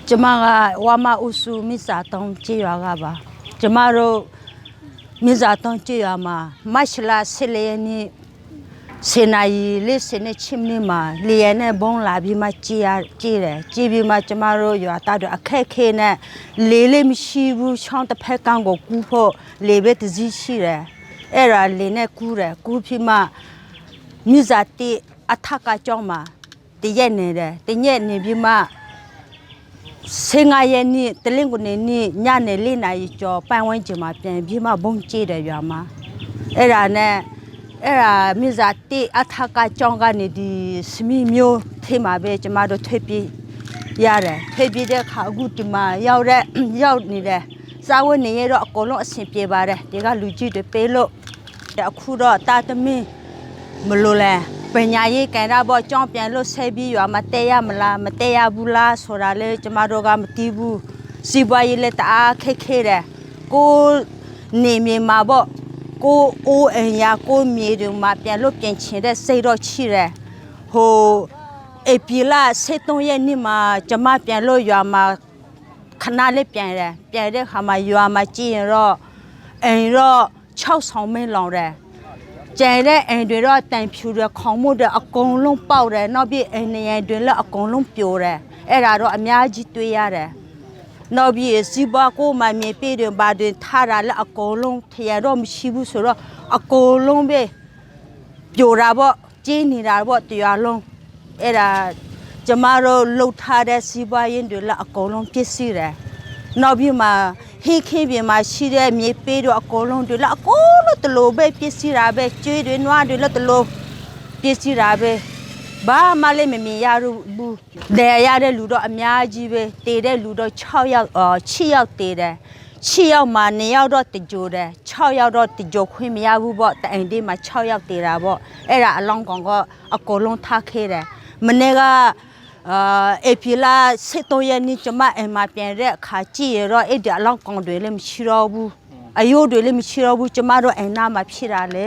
ကျမကဝါမအုစုမိစာတောင်းကြေးရွာကပါကျမတို့မိစာတောင်းကြေးရွာမှာမတ်လ14ရက်နေ့စေနာရီ40ချင်းနေ့မှာလျက်နဲ့ဘုံလာပြီးမှကြေးတယ်ကြေးပြီးမှကျမတို့ရွာသားတို့အခက်ခဲနဲ့လေးမရှိဘူးချောင်းတစ်ဖက်ကန်းကိုကူးဖို့လေပဲတစည်းရှိတယ်အဲ့ဒါလေနဲ့ကူးတယ်ကူးပြီးမှမိစာတိအထက်ကကြောင်းမှာတရက်နေတယ်တရက်နေပြီးမှ15ရက်နေ့တလင်းကိုနေညနေ4နာရီကျော်ပန်းဝန်းကျင်မှာပြန်ပြီးမှဘုံကြေးတယ်ရွာမှာအဲ့ဒါမိဇာတိအထက်ကကြောင်းကနေဒီစမီမျိုးထဲမှာပဲကျမတို့ထွေးပြေးရတယ်ထွေးပြေးတဲ့ခါအခုဒီမှာရောက်နေတယ်စာဝတ်နေရတော့အကုန်လုံးအဆင်ပြေပါတယ်ဒီကလူကြီးတွေပေးလို့အခုတော့တာသမင်းမလို့လဲပညာရေးကန်တာပေါ့ကြောင်းပြန်လို့ဆက်ပြီးရွာမတဲရမလားမတဲရဘူးလားဆိုတာလေကျမတို့ကမသိဘူးစီပွားရေးလက်တအားခက်ခဲတယ်ကိုနေမြေမှာပေါ့ကိုအိုးအင်ယာကိုမြေတွေမှာပြန်လို့ပြင်ချင်တဲ့စိတ်တော့ရှိတယ်ဟိုအပီလာ73ရက်နေ့မှာကျမပြန်လို့ရွာမှာခဏလေးပြန်တဲ့ခါမှာရွာမှာကြည့်ရင်တော့အိမ်တော့6ဆောင်မင်းလောင်တယ်ကျန်တဲ့အိမ်တွေတော့တန်ဖြူတွေခေါင်းမို့တွေအကုန်လုံးပေါက်တယ်နောက်ပြီးအိမ်နေရတွေလည်းအကုန်လုံးပြိုတယ်အဲ့ဒါတော့အများကြီးတွေ့ရတယ်နောက်ပြီးစီးပွားကိုမှမြေပေးတယ်ဘာတွေထားတာလည်းအကုန်လုံးထရတော့မရှိဘူးဆိုတော့အကုန်လုံးပဲပြိုတာပေါ့ကျင်းနေတာပေါ့တရားလုံးအဲ့ဒါကျမတို့လှုပ်ထားတဲ့စီးပွားရေးတွေလည်းအကုန်လုံးပြည့်စည်တယ်နောက်ပြီးမှဟိခေပြင်မှာရှိတဲ့မြေပေးတော့အကုန်လုံးတွေလည်းအကုန်လုံးတလို့ပဲပြည့်စည်တာပဲကျွေးတွေနွားတွေလည်းတလို့ပြည့်စည်တာပဲဘာမှလည်းမမြင်ရဘူးလဲရတဲ့လူတော့အများကြီးပဲတည်တဲ့လူတော့6ယောက်ယောက်တည်တယ်6ယောက်မှာ2ယောက်တော့တကြိုတယ်6ယောက်တော့တကြိုခွင့်မရဘူးပေါ့တိုင်တေးမှာ6ယောက်တည်တာပေါ့အဲ့ဒါအလောင်းကောင်ကအကုန်လုံးထားခဲတယ်မနေ့ကအပီလာ73ရက်နေ့ကျမအိမ်မှာပြန်တဲ့အခါကြည့်ရတော့အဲ့ဒီအလောင်းကောင်တွေလည်းမရှိတော့ဘူးအယိုးတွေလည်းမရှိတော့ဘူးကျမတို့အိမ်နာမှာဖြစ်တာလေ